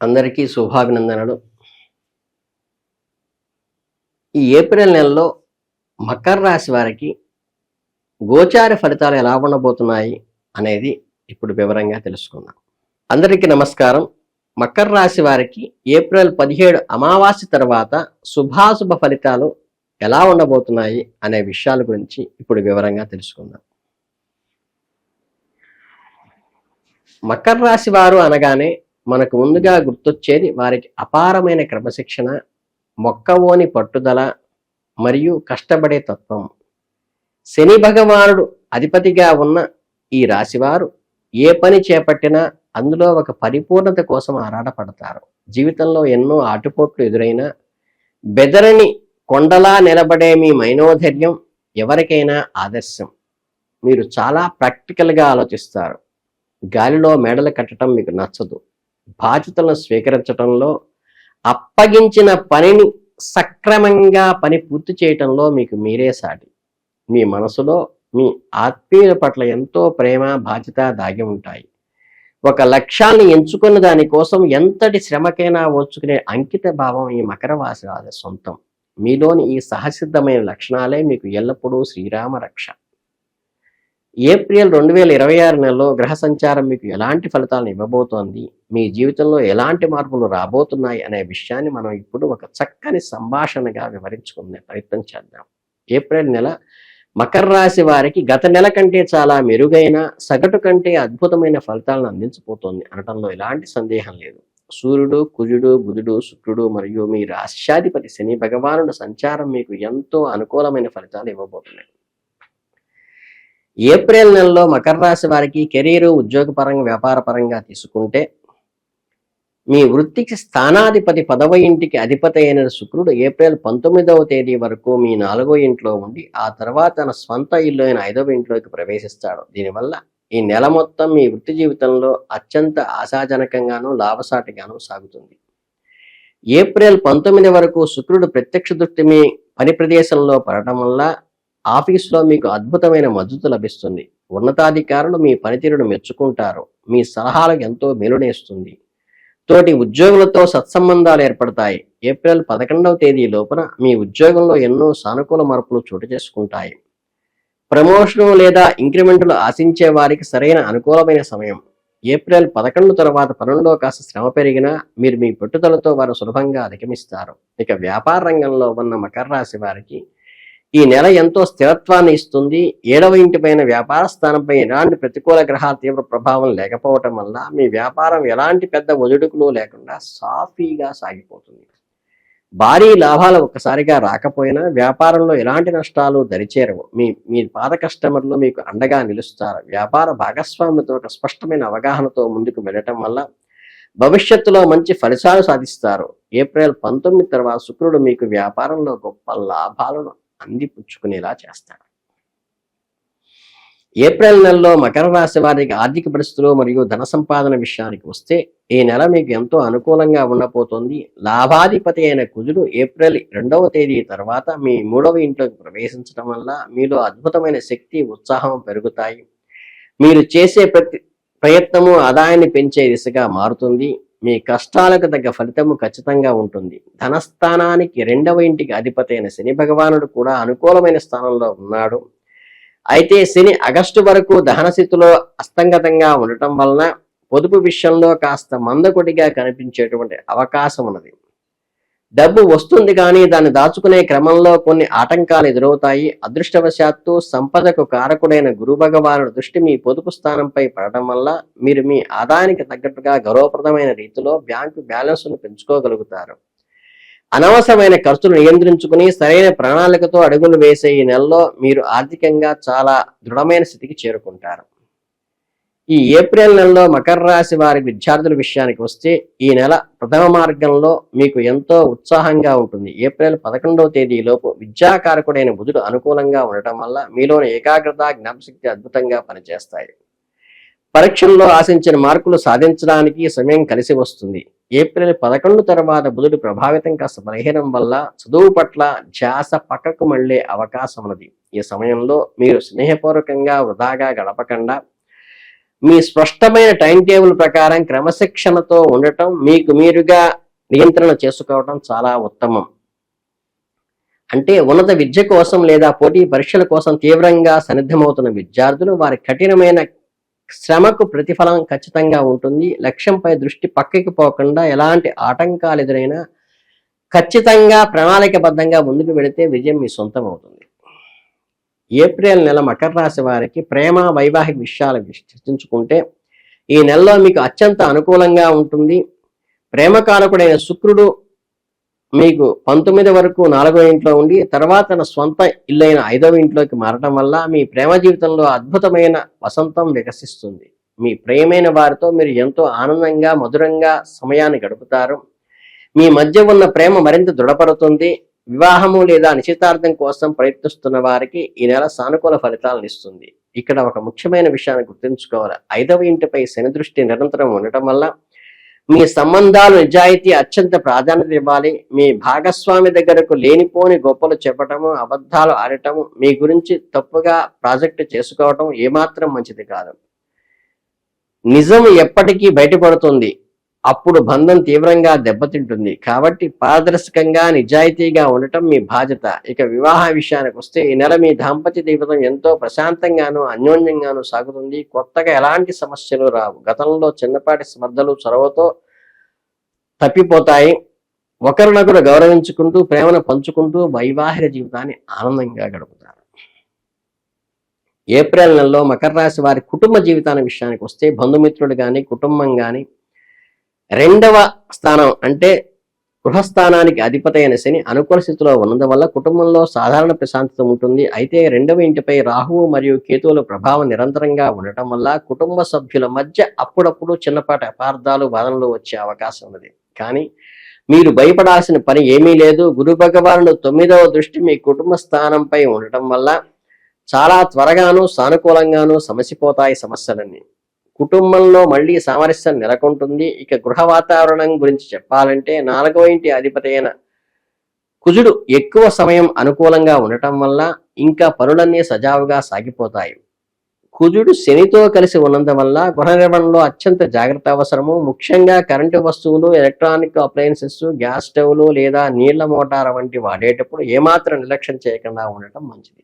అందరికీ శుభాభినందనలు. ఈ ఏప్రిల్ నెలలో మకర రాశి వారికి గోచార ఫలితాలు ఎలా ఉండబోతున్నాయి అనేది ఇప్పుడు వివరంగా తెలుసుకుందాం. అందరికీ నమస్కారం. మకర రాశి వారికి ఏప్రిల్ 17 అమావాస్య తర్వాత శుభాశుభ ఫలితాలు ఎలా ఉండబోతున్నాయి అనే విషయాల గురించి ఇప్పుడు వివరంగా తెలుసుకుందాం. మకర రాశి వారు అనగానే మనకు ముందుగా గుర్తొచ్చేది వారికి అపారమైన క్రమశిక్షణ, మొక్కవోని పట్టుదల మరియు కష్టపడే తత్వం. శని భగవానుడు అధిపతిగా ఉన్న ఈ రాశివారు ఏ పని చేపట్టినా అందులో ఒక పరిపూర్ణత కోసం ఆరాటపడతారు. జీవితంలో ఎన్నో ఆటుపోట్లు ఎదురైనా బెదరని కొండలా నిలబడే మీ మైనోధైర్యం ఎవరికైనా ఆదర్శం. మీరు చాలా ప్రాక్టికల్గా ఆలోచిస్తారు. గాలిలో మేడలు కట్టడం మీకు నచ్చదు. బాధ్యతలను స్వీకరించడంలో, అప్పగించిన పనిని సక్రమంగా పని పూర్తి చేయటంలో మీకు మీరే సాటి. మీ మనసులో మీ ఆత్మీయుల పట్ల ఎంతో ప్రేమ, బాధ్యత దాగి ఉంటాయి. ఒక లక్ష్యాన్ని ఎంచుకున్న దానికోసం ఎంతటి శ్రమకైనా ఓర్చుకునే అంకిత భావం ఈ మకర రాశి వారి సొంతం. మీలోని ఈ సహసిద్ధమైన లక్షణాలే మీకు ఎల్లప్పుడూ శ్రీరామ రక్ష. ఏప్రిల్ 2026 నెలలో గ్రహ సంచారం మీకు ఎలాంటి ఫలితాలను ఇవ్వబోతోంది, మీ జీవితంలో ఎలాంటి మార్పులు రాబోతున్నాయి అనే విషయాన్ని మనం ఇప్పుడు ఒక చక్కని సంభాషణగా వివరించుకునే ప్రయత్నం చేద్దాం. ఏప్రిల్ నెల మకర రాశి వారికి గత నెల కంటే చాలా మెరుగైన, సగటు కంటే అద్భుతమైన ఫలితాలను అందించబోతోంది అనటంలో ఎలాంటి సందేహం లేదు. సూర్యుడు, కుజుడు, బుధుడు, శుక్రుడు మరియు మీ రాష్ట్రాధిపతి శని భగవానుడు సంచారం మీకు ఎంతో అనుకూలమైన ఫలితాలు ఇవ్వబోతున్నాయి. ఏప్రిల్ నెలలో మకర రాశి వారికి కెరీరు, ఉద్యోగపరంగా, వ్యాపార పరంగా తీసుకుంటే మీ వృత్తికి స్థానాధిపతి 10వ ఇంటికి అధిపతి అయిన శుక్రుడు ఏప్రిల్ 19వ తేదీ వరకు మీ 4వ ఇంట్లో ఉండి ఆ తర్వాత తన స్వంత ఇల్లు అయిన 5వ ఇంట్లోకి ప్రవేశిస్తాడు. దీనివల్ల ఈ నెల మొత్తం మీ వృత్తి జీవితంలో అత్యంత ఆశాజనకంగానూ లాభసాటిగానూ సాగుతుంది. ఏప్రిల్ 19 వరకు శుక్రుడు ప్రత్యక్ష దృష్టి మీ పని ప్రదేశంలో పడటం వల్ల ఆఫీసులో మీకు అద్భుతమైన మద్దతు లభిస్తుంది. ఉన్నతాధికారులు మీ పనితీరును మెచ్చుకుంటారు. మీ సలహాలకు ఎంతో మేలునేస్తుంది. తోటి ఉద్యోగులతో సత్సంబంధాలు ఏర్పడతాయి. ఏప్రిల్ 11వ తేదీ లోపున మీ ఉద్యోగంలో ఎన్నో సానుకూల మార్పులు చోటు చేసుకుంటాయి. ప్రమోషను లేదా ఇంక్రిమెంట్లు ఆశించే వారికి సరైన అనుకూలమైన సమయం. ఏప్రిల్ 11 తర్వాత పనుల్లో కాస్త శ్రమ పెరిగినా మీరు మీ పట్టుదలతో వారు సులభంగా అధిగమిస్తారు. ఇక వ్యాపార రంగంలో ఉన్న మకర రాశి వారికి ఈ నెల ఎంతో స్థిరత్వాన్ని ఇస్తుంది. 7వ ఇంటిపైన వ్యాపార స్థానంపై ఎలాంటి ప్రతికూల గ్రహాల తీవ్ర ప్రభావం లేకపోవటం వల్ల మీ వ్యాపారం ఎలాంటి పెద్ద ఒడిదుడుకులు లేకుండా సాఫీగా సాగిపోతుంది. భారీ లాభాలు ఒక్కసారిగా రాకపోయినా వ్యాపారంలో ఎలాంటి నష్టాలు దరిచేరవు. మీ పాత కస్టమర్లు మీకు అండగా నిలుస్తారు. వ్యాపార భాగస్వాములతో ఒక స్పష్టమైన అవగాహనతో ముందుకు వెళ్ళటం వల్ల భవిష్యత్తులో మంచి ఫలితాలు సాధిస్తారు. ఏప్రిల్ 19 తర్వాత శుక్రుడు మీకు వ్యాపారంలో గొప్ప లాభాలను అందిపుచ్చుకునేలా చేస్తాడు. ఏప్రిల్ నెలలో మకర రాశి వారికి ఆర్థిక పరిస్థితులు మరియు ధన సంపాదన విషయానికి వస్తే ఈ నెల మీకు ఎంతో అనుకూలంగా ఉండబోతోంది. లాభాధిపతి అయిన కుజుడు ఏప్రిల్ 2వ తేదీ తర్వాత మీ 3వ ఇంట్లోకి ప్రవేశించడం వల్ల మీలో అద్భుతమైన శక్తి, ఉత్సాహం పెరుగుతాయి. మీరు చేసే ప్రయత్నము ఆదాయాన్ని పెంచే దిశగా మారుతుంది. మీ కష్టాలకు తగ్గ ఫలితము ఖచ్చితంగా ఉంటుంది. ధనస్థానానికి 2వ ఇంటికి అధిపతి అయిన శని భగవానుడు కూడా అనుకూలమైన స్థానంలో ఉన్నాడు. అయితే శని ఆగస్టు వరకు దహన స్థితిలో అస్తంగతంగా ఉండటం వలన పొదుపు విషయంలో కాస్త మందకొడిగా కనిపించేటువంటి అవకాశం ఉన్నది. డబ్బు వస్తుంది కానీ దాన్ని దాచుకునే క్రమంలో కొన్ని ఆటంకాలు ఎదురవుతాయి. అదృష్టవశాత్తు సంపదకు కారకుడైన గురు భగవానుడు దృష్టి మీ పొదుపు స్థానంపై పడటం వల్ల మీరు మీ ఆదాయానికి తగ్గట్టుగా గౌరవప్రదమైన రీతిలో బ్యాంకు బ్యాలెన్స్ను పెంచుకోగలుగుతారు. అనవసరమైన ఖర్చులు నియంత్రించుకుని సరైన ప్రణాళికతో అడుగులు వేసే ఈ నెలలో మీరు ఆర్థికంగా చాలా దృఢమైన స్థితికి చేరుకుంటారు. ఈ ఏప్రిల్ నెలలో మకర రాశి వారి విద్యార్థుల విషయానికి వస్తే ఈ నెల ప్రథమ మార్గంలో మీకు ఎంతో ఉత్సాహంగా ఉంటుంది. ఏప్రిల్ 11వ తేదీలోపు విద్యాకారకుడైన బుధుడు అనుకూలంగా ఉండటం వల్ల మీలోని ఏకాగ్రత, జ్ఞాపశక్తి అద్భుతంగా పనిచేస్తాయి. పరీక్షల్లో ఆశించిన మార్కులు సాధించడానికి సమయం కలిసి వస్తుంది. ఏప్రిల్ 11 తర్వాత బుధుడు ప్రభావితం కాస్త బలహీనం వల్ల చదువు పట్ల ధ్యాస పక్కకు మళ్లే అవకాశం ఉన్నది. ఈ సమయంలో మీరు స్నేహపూర్వకంగా వృధాగా గడపకుండా మీ స్పష్టమైన టైం టేబుల్ ప్రకారం క్రమశిక్షణతో ఉండటం, మీకు మీరుగా నియంత్రణ చేసుకోవడం చాలా ఉత్తమం. అంటే ఉన్నత విద్య కోసం లేదా పోటీ పరీక్షల కోసం తీవ్రంగా సన్నిద్ధమవుతున్న విద్యార్థులు వారి కఠినమైన శ్రమకు ప్రతిఫలం ఖచ్చితంగా ఉంటుంది. లక్ష్యంపై దృష్టి పక్కకి పోకుండా ఎలాంటి ఆటంకాలు ఎదురైనా ఖచ్చితంగా ప్రణాళికబద్ధంగా ముందుకు వెళితే విజయం మీ సొంతం అవుతుంది. ఏప్రిల్ నెల మకర రాశి వారికి ప్రేమ వైవాహిక విషయాలు చర్చించుకుంటే ఈ నెలలో మీకు అత్యంత అనుకూలంగా ఉంటుంది. ప్రేమకారకుడైన శుక్రుడు మీకు 19 వరకు 4వ ఇంట్లో ఉండి తర్వాత తన స్వంత ఇల్లైన 5వ ఇంట్లోకి మారటం వల్ల మీ ప్రేమ జీవితంలో అద్భుతమైన వసంతం వికసిస్తుంది. మీ ప్రియమైన వారితో మీరు ఎంతో ఆనందంగా మధురంగా సమయాన్ని గడుపుతారు. మీ మధ్య ఉన్న ప్రేమ మరింత దృఢపడుతుంది. వివాహము లేదా నిశ్చితార్థం కోసం ప్రయత్నిస్తున్న వారికి ఈ నెల సానుకూల ఫలితాలను ఇస్తుంది. ఇక్కడ ఒక ముఖ్యమైన విషయాన్ని గుర్తుంచుకోవాలి. 5వ ఇంటిపై శని దృష్టి నిరంతరం ఉండటం వల్ల మీ సంబంధాలు నిజాయితీ అత్యంత ప్రాధాన్యత ఇవ్వాలి. మీ భాగస్వామి దగ్గరకు లేనిపోని గొప్పలు చెప్పటము, అబద్ధాలు ఆడటము, మీ గురించి తప్పుగా ప్రాజెక్టు చేసుకోవటం ఏమాత్రం మంచిది కాదు. నిజం ఎప్పటికీ బయటపడుతుంది, అప్పుడు బంధం తీవ్రంగా దెబ్బతింటుంది. కాబట్టి పారదర్శకంగా నిజాయితీగా ఉండటం మీ బాధ్యత. ఇక వివాహ విషయానికి వస్తే ఈ నెల మీ దాంపత్య జీవితం ఎంతో ప్రశాంతంగాను అన్యోన్యంగాను సాగుతుంది. కొత్తగా ఎలాంటి సమస్యలు రావు. గతంలో చిన్నపాటి స్పర్ధలు చొరవతో తప్పిపోతాయి. ఒకరినొకరు గౌరవించుకుంటూ ప్రేమను పంచుకుంటూ వైవాహిక జీవితాన్ని ఆనందంగా గడుపుతారు. ఏప్రిల్ నెలలో మకర రాశి వారి కుటుంబ జీవితాన్ని విషయానికి వస్తే బంధుమిత్రులు కానీ కుటుంబం కానీ 2వ స్థానం అంటే గృహస్థానానికి అధిపతి అయిన శని అనుకూల స్థితిలో ఉన్నందు వల్ల కుటుంబంలో సాధారణ ప్రశాంతత ఉంటుంది. అయితే 2వ ఇంటిపై రాహువు మరియు కేతువుల ప్రభావం నిరంతరంగా ఉండటం వల్ల కుటుంబ సభ్యుల మధ్య అప్పుడప్పుడు చిన్నపాటి అపార్థాలు వాదనలు వచ్చే అవకాశం ఉన్నది. కానీ మీరు భయపడాల్సిన పని ఏమీ లేదు. గురు భగవానుడు 9వ దృష్టి మీ కుటుంబ స్థానంపై ఉండటం వల్ల చాలా త్వరగాను సానుకూలంగాను సమసిపోతాయి సమస్యలన్నీ. కుటుంబంలో మళ్ళీ సామరస్యం నెలకొంటుంది. ఇక గృహ వాతావరణం గురించి చెప్పాలంటే 4వ ఇంటి అధిపతి అయిన కుజుడు ఎక్కువ సమయం అనుకూలంగా ఉండటం వల్ల ఇంకా పనులన్నీ సజావుగా సాగిపోతాయి. కుజుడు శనితో కలిసి ఉన్నందువల్ల గృహ నిర్వహణలో అత్యంత జాగ్రత్త అవసరము. ముఖ్యంగా కరెంటు వస్తువులు, ఎలక్ట్రానిక్ అప్లయన్సెస్, గ్యాస్ స్టవ్లు లేదా నీళ్ల మోటార్ వంటి వాడేటప్పుడు ఏమాత్రం నిర్లక్ష్యం చేయకుండా ఉండటం మంచిది.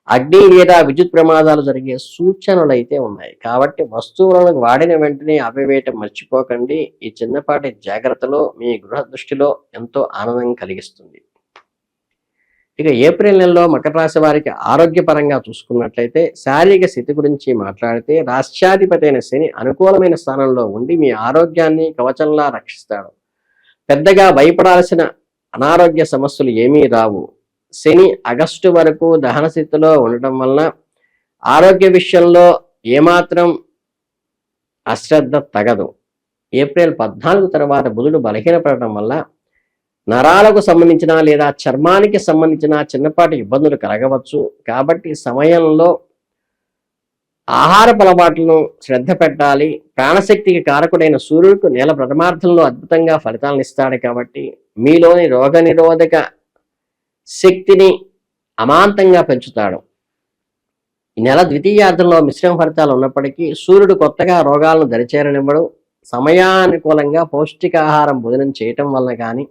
అగ్ని లేదా విద్యుత్ ప్రమాదాలు జరిగే సూచనలు అయితే ఉన్నాయి. కాబట్టి వస్తువులను వాడిన వెంటనే ఆపివేయటం మర్చిపోకండి. ఈ చిన్నపాటి జాగ్రత్తలో మీ గృహ దృష్టిలో ఎంతో ఆనందం కలిగిస్తుంది. ఇక ఏప్రిల్ నెలలో మకర రాశి వారికి ఆరోగ్యపరంగా చూసుకున్నట్లయితే శారీరక స్థితి గురించి మాట్లాడితే రాష్ట్రాధిపతి అయిన శని అనుకూలమైన స్థానంలో ఉండి మీ ఆరోగ్యాన్ని కవచంలా రక్షిస్తాడు. పెద్దగా భయపడాల్సిన అనారోగ్య సమస్యలు ఏమీ రావు. శని ఆగస్టు వరకు దహన స్థితిలో ఉండటం వలన ఆరోగ్య విషయంలో ఏమాత్రం అశ్రద్ధ తగదు. ఏప్రిల్ 14 తర్వాత బుధుడు బలహీనపడటం వల్ల నరాలకు సంబంధించిన లేదా చర్మానికి సంబంధించిన చిన్నపాటి ఇబ్బందులు కలగవచ్చు. కాబట్టి సమయంలో ఆహారపు అలవాట్లను శ్రద్ధ పెట్టాలి. ప్రాణశక్తికి కారకుడైన సూర్యుడికి నెల ప్రథమార్థంలో అద్భుతంగా ఫలితాలను ఇస్తాడు. కాబట్టి మీలోని రోగనిరోధక శక్తిని అమాంతంగా పెంచుతాడు. ఈ నెల ద్వితీయార్థంలో మిశ్రమ ఫలితాలు ఉన్నప్పటికీ సూర్యుడు కొత్తగా రోగాలను దరిచేరనివ్వడు. సమయానుకూలంగా పౌష్టికాహారం భోజనం చేయటం వల్ల కానీ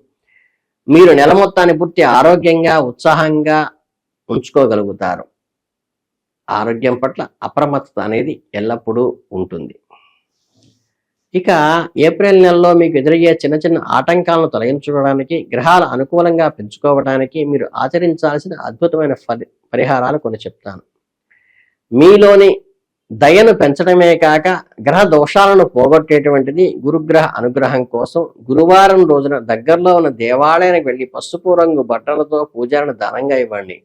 మీరు నెల మొత్తాన్ని పూర్తి ఆరోగ్యంగా ఉత్సాహంగా ఉంచుకోగలుగుతారు. ఆరోగ్యం పట్ల అప్రమత్తత అనేది ఎల్లప్పుడూ ఉంటుంది. ఇక ఏప్రిల్ నెలలో మీకు ఎదురయ్యే చిన్న చిన్న ఆటంకాలను తొలగించుకోవడానికి, గ్రహాల అనుకూలంగా పెంచుకోవడానికి మీరు ఆచరించాల్సిన అద్భుతమైన పరిహారాలు కొన్ని చెప్తాను. మీలోని దయను పెంచడమే కాక గ్రహ దోషాలను పోగొట్టేటువంటిది గురుగ్రహ అనుగ్రహం కోసం గురువారం రోజున దగ్గరలో ఉన్న దేవాలయానికి వెళ్ళి పసుపు రంగు బట్టలతో పూజారిని దానంగా ఇవ్వండి.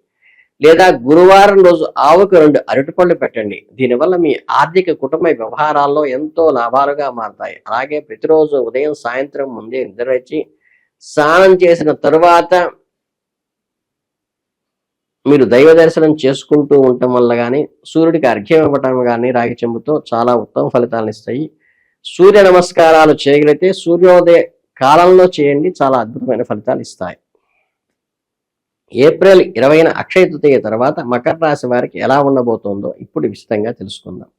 లేదా గురువారం రోజు ఆవుకు 2 అరటిపళ్ళు పెట్టండి. దీనివల్ల మీ ఆర్థిక కుటుంబ వ్యవహారాల్లో ఎంతో లాభాలుగా మారతాయి. అలాగే ప్రతిరోజు ఉదయం సాయంత్రం ముందే నిద్రలేచి స్నానం చేసిన తరువాత మీరు దైవ దర్శనం చేసుకుంటూ ఉండటం వల్ల కానీ సూర్యుడికి అర్ఘ్యం ఇవ్వటం కానీ రాగి చెంబుతో చాలా ఉత్తమ ఫలితాలను ఇస్తాయి. సూర్య నమస్కారాలు చేయగలిగితే సూర్యోదయ కాలంలో చేయండి, చాలా అద్భుతమైన ఫలితాలు ఇస్తాయి. ఏప్రిల్ 20న అక్షయ తృతీయ తర్వాత మకర రాశి వారికి ఎలా ఉండబోతోందో ఇప్పుడు విశదంగా తెలుసుకుందాం.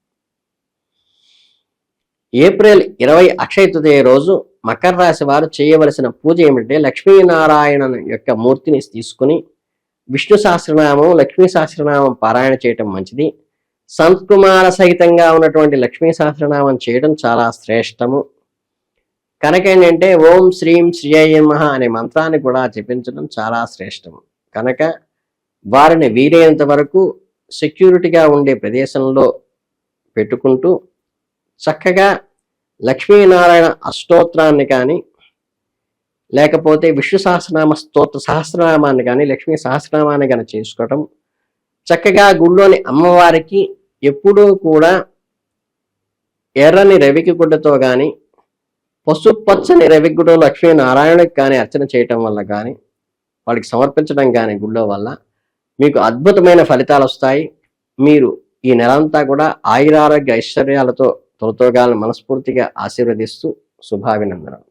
ఏప్రిల్ 20 అక్షయ తృతీయ రోజు మకర రాశి వారు చేయవలసిన పూజ ఏమిటంటే లక్ష్మీనారాయణ యొక్క మూర్తిని తీసుకుని విష్ణు సహస్రనామం, లక్ష్మీ సహస్రనామం పారాయణ చేయటం మంచిది. సంకుమార సహితంగా ఉన్నటువంటి లక్ష్మీ సహస్రనామం చేయడం చాలా శ్రేష్టము. కనుక ఏంటంటే ఓం శ్రీం శ్రీయ నమః అనే మంత్రాన్ని కూడా జపించడం చాలా శ్రేష్టము. కనుక వారిని వీలైనంత వరకు సెక్యూరిటీగా ఉండే ప్రదేశంలో పెట్టుకుంటూ చక్కగా లక్ష్మీనారాయణ అష్టోత్తరాన్ని కానీ లేకపోతే విష్ణు సహస్రనామ సహస్రనామాన్ని కానీ లక్ష్మీ సహస్రనామాన్ని కానీ చేసుకోవటం, చక్కగా గుళ్ళోని అమ్మవారికి ఎప్పుడూ కూడా ఎర్రని రవికి గుడ్డతో కానీ పసుపచ్చని రవిగుడ్డ లక్ష్మీనారాయణకి కానీ అర్చన చేయటం వల్ల కానీ వాళ్ళకి సమర్పించడం కానీ గుళ్ళో వల్ల మీకు అద్భుతమైన ఫలితాలు వస్తాయి. మీరు ఈ నెలంతా కూడా ఆయురారోగ్య ఐశ్వర్యాలతో తొలతోగాలని మనస్ఫూర్తిగా ఆశీర్వదిస్తూ శుభాభినందనలు.